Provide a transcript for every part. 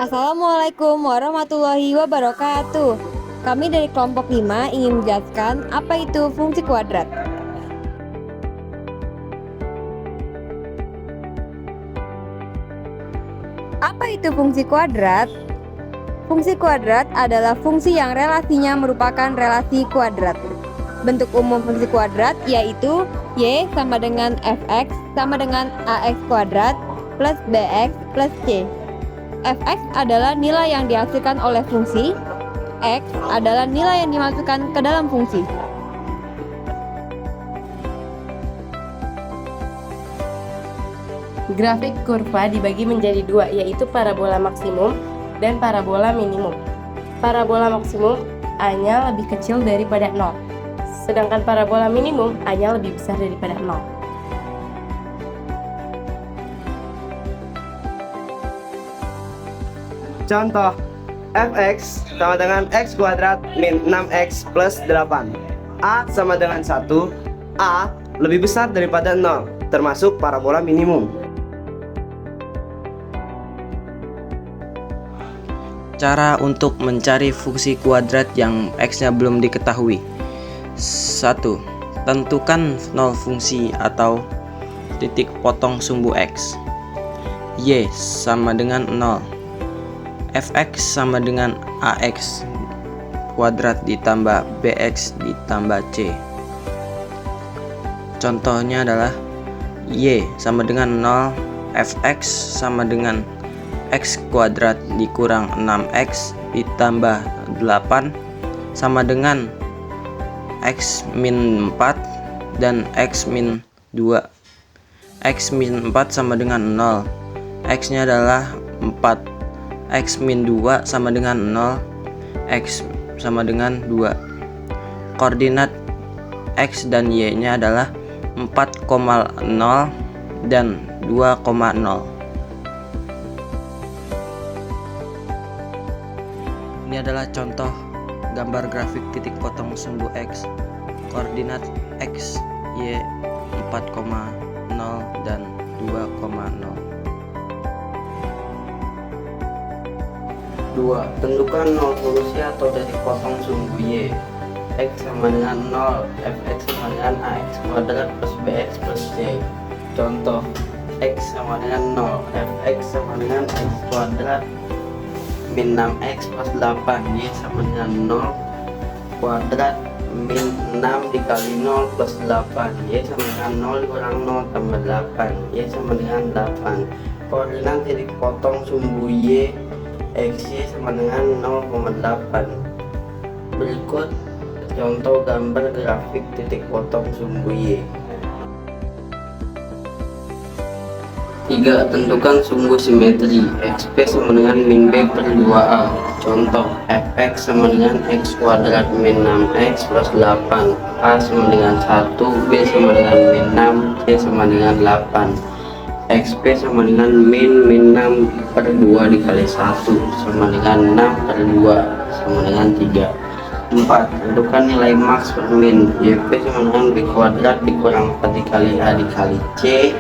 Assalamualaikum warahmatullahi wabarakatuh. Kami dari kelompok 5 ingin menjelaskan apa itu fungsi kuadrat. Apa itu fungsi kuadrat? Fungsi kuadrat adalah fungsi yang relasinya merupakan relasi kuadrat. Bentuk umum fungsi kuadrat yaitu y sama dengan fx sama dengan ax kuadrat plus bx plus c. Fx adalah nilai yang dihasilkan oleh fungsi, x adalah nilai yang dimasukkan ke dalam fungsi. Grafik kurva dibagi menjadi dua, yaitu parabola maksimum dan parabola minimum. Parabola maksimum A-nya lebih kecil daripada 0, sedangkan parabola minimum A-nya lebih besar daripada 0. Contoh, fx sama dengan x kuadrat min 6x plus 8. A sama dengan 1, A lebih besar daripada 0, termasuk parabola minimum. Cara untuk mencari fungsi kuadrat yang x-nya belum diketahui. 1. Tentukan nol fungsi atau titik potong sumbu x. Y sama dengan 0. Fx sama dengan ax kuadrat ditambah bx ditambah c. Contohnya adalah y sama dengan 0, fx sama dengan x kuadrat dikurang 6x ditambah 8 sama dengan x min 4 dan x min 2. X min 4 sama dengan 0, x nya adalah 4, x min 2 sama dengan 0, x sama dengan 2. Koordinat x dan y nya adalah 4,0 dan 2,0. Ini adalah contoh gambar grafik titik potong sumbu x. Koordinat x, y 4,0 dan 2,0. 2. Tentukan nol fungsi atau titik potong sumbu y. X sama dengan 0, fx sama dengan ax kuadrat plus bx plus c. Contoh, x sama dengan 0, fx sama dengan x kuadrat min 6x plus 8, y sama dengan 0 kuadrat min 6 dikali 0 plus 8, y sama dengan 0 kurang 0 tambah 8, y sama dengan 8. Koordinat titik potong sumbu y, xy sama dengan 0,8. Berikut contoh gambar grafik titik potong sumbu y. 3. Tentukan sumbu simetri. XP sama dengan min B per 2A. Contoh, fx sama dengan x kuadrat min 6x plus 8, A sama dengan 1, B sama dengan min 6, C sama dengan 8. XP sama dengan min 6 per 2 dikali 1 sama dengan 6 per 2 sama dengan 3. 4. Tentukan nilai max per min. YP sama dengan B kuadrat dikurang 4 dikali A dikali C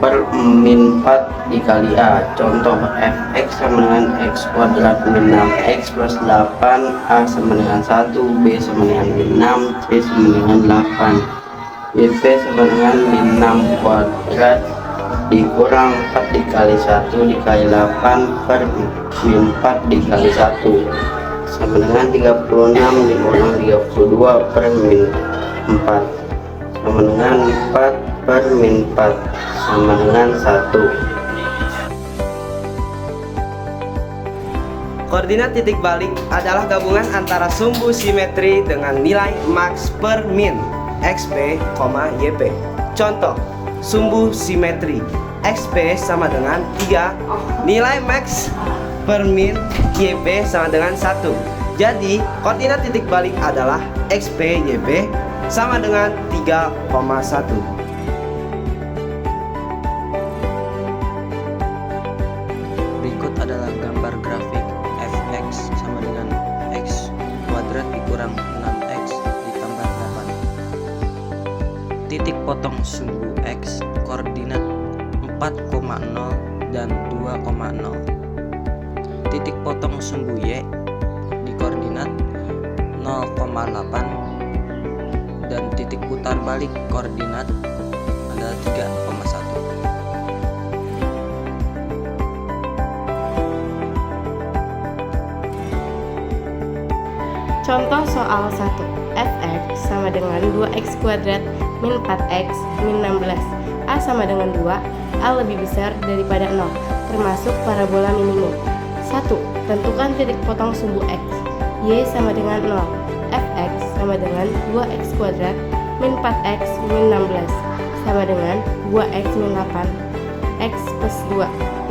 per min 4 dikali A. Contoh, fx sama dengan x kuadrat min 6x plus 8, A sama dengan 1, B sama dengan min 6, C sama dengan 8. YP sama dengan min 6 kuadrat dikurang 4 dikali 1 dikali 8 per min 4 dikali 1 sama dengan 36 dikurang 32 per min 4 sama dengan 4 per min 4 sama dengan 1. Koordinat titik balik adalah gabungan antara sumbu simetri dengan nilai max per min XP, YP. Contoh, sumbu simetri XP sama dengan 3, nilai max per min YP sama dengan 1. Jadi koordinat titik balik adalah XP YP sama dengan 3,1. Berikut adalah gambar grafik fx sama dengan x kuadrat dikurang 6x ditambah 8. Titik potong sumbu x, koordinat 4,0 dan 2,0. titik potong sumbu Y di koordinat 0,8 dan titik putar balik koordinat adalah 3,1. Contoh soal 1. Fx sama dengan 2x kuadrat min 4x min 16. A sama dengan 2, A lebih besar daripada 0, termasuk parabola minimum. 1. Tentukan titik potong sumbu x. Y sama dengan 0. Fx sama dengan 2x kuadrat min 4x min 16 sama dengan 2x min 8 x plus 2.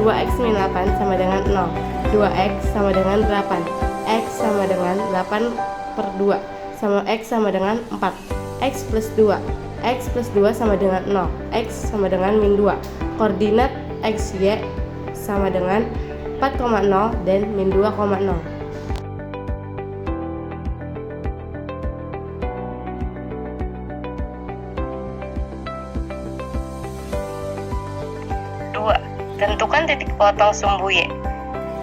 2x min 8 sama dengan 0. 2x sama dengan 8. X sama dengan 8 per 2 sama X sama dengan 4. X plus 2. X plus 2 sama dengan 0. X sama dengan min 2. Koordinat XY sama dengan 4,0 dan min 2,0. Tentukan titik potong sumbu Y.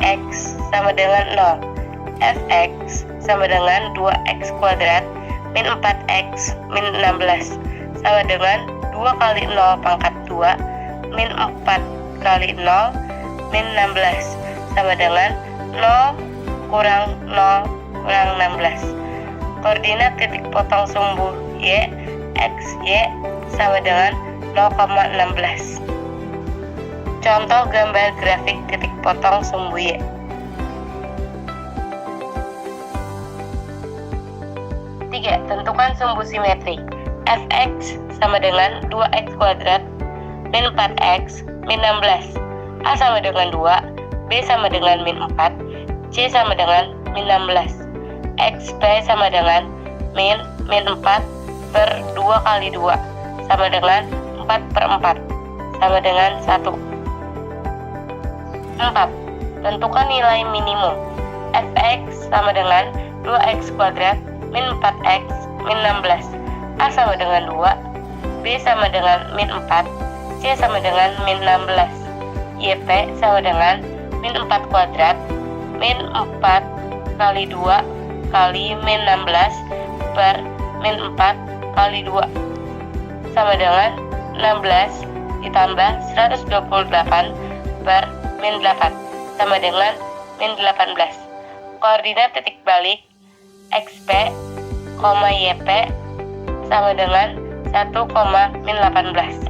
X sama dengan 0. Fx sama dengan 2x kuadrat min 4x min 16 sama dengan 2 kali 0 pangkat 2 min 4 kali 0 min 16 sama dengan 0 kurang 0 kurang 16. Koordinat titik potong sumbu Y XY sama dengan 0,16. Contoh gambar grafik titik potong sumbu Y. 3. Tentukan sumbu simetri. Fx sama dengan 2x kuadrat min 4x min 16. A sama dengan 2, B sama dengan min 4, C sama dengan min 16. XP sama dengan min 4 per 2 kali 2 sama dengan 4 per 4 sama dengan 1. 4. Tentukan nilai minimum. Fx sama dengan 2x kuadrat min 4x min 16. A sama dengan 2, B sama dengan min 4, C sama dengan min 16. YP sama dengan min 4 kuadrat min 4 kali 2 kali min 16 per min 4 kali 2 sama dengan 16 ditambah 128 per min 8 sama dengan min 18. Koordinat titik balik XP, YP sama dengan 1, min 18.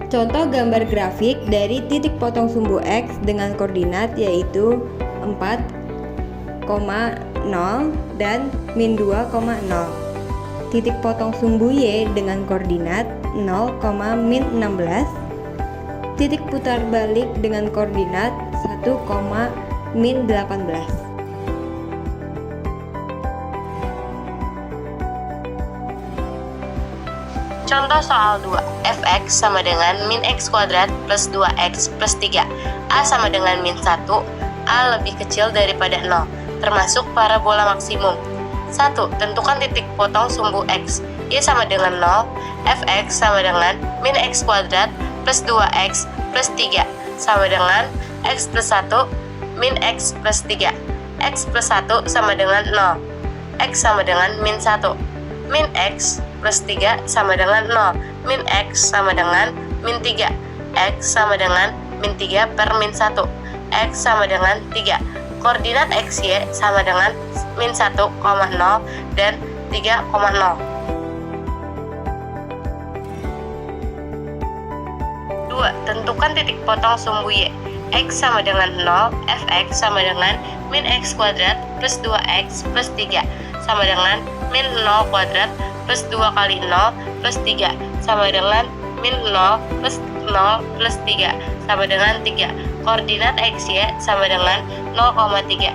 Contoh gambar grafik dari titik potong sumbu X dengan koordinat yaitu 4,0 dan min 2,0. Titik potong sumbu Y dengan koordinat 0, min 16. Titik putar balik dengan koordinat 1, min 18. Contoh soal 2. Fx sama dengan min x kuadrat plus 2x plus 3. A sama dengan min 1. A lebih kecil daripada 0, termasuk parabola maksimum. 1. Tentukan titik potong sumbu x. Y sama dengan 0. Fx sama dengan min x kuadrat plus 2x plus 3 sama dengan x plus 1 min x plus 3. X plus 1 sama dengan 0. X sama dengan min 1. Min x plus 3 sama dengan 0. Min x sama dengan min 3. X sama dengan min 3 per min 1. X sama dengan 3. Koordinat XY sama dengan min 1,0 dan 3,0. 2. Tentukan titik potong sumbu Y. X sama dengan 0, Fx sama dengan min x kuadrat plus 2x plus 3 sama dengan min 0 kuadrat plus 2 kali 0 plus 3 sama dengan min 0 plus 0 plus 3 sama dengan 3. Koordinat XY sama dengan 0,3.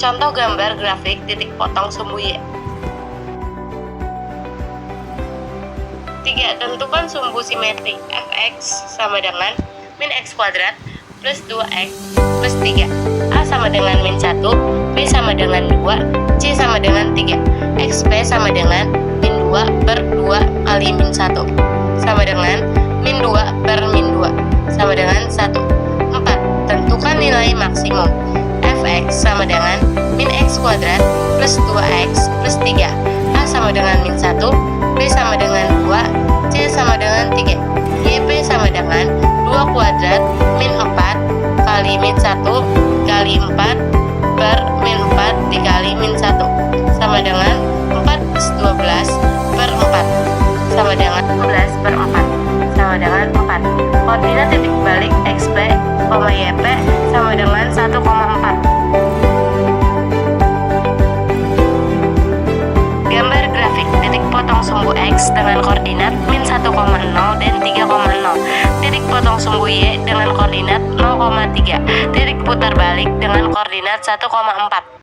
Contoh gambar grafik titik potong sumbu Y. 3. Tentukan sumbu simetri. Fx sama dengan min x kuadrat plus 2x plus 3. A sama dengan min 1, B sama dengan 2, C sama dengan 3. XP sama dengan min 2 per 2 kali min 1 sama dengan min 2 per min 2 sama dengan 1. nilai maksimum. Fx sama dengan min x kuadrat plus 2x plus 3. A sama dengan min 1, B sama dengan 2, C sama dengan 3. YP sama dengan 2 kuadrat min 4 kali min 1 kali 4 per min 4 dikali min 1 sama dengan 4 plus 12 per 4 sama dengan 11 per 4 sama dengan 4. Koordinat titik balik XP, YP sama dengan 1,4. Gambar grafik titik potong sumbu X dengan koordinat min 1,0 dan 3,0. Titik potong sumbu Y dengan koordinat 0,3. Titik putar balik dengan koordinat 1,4.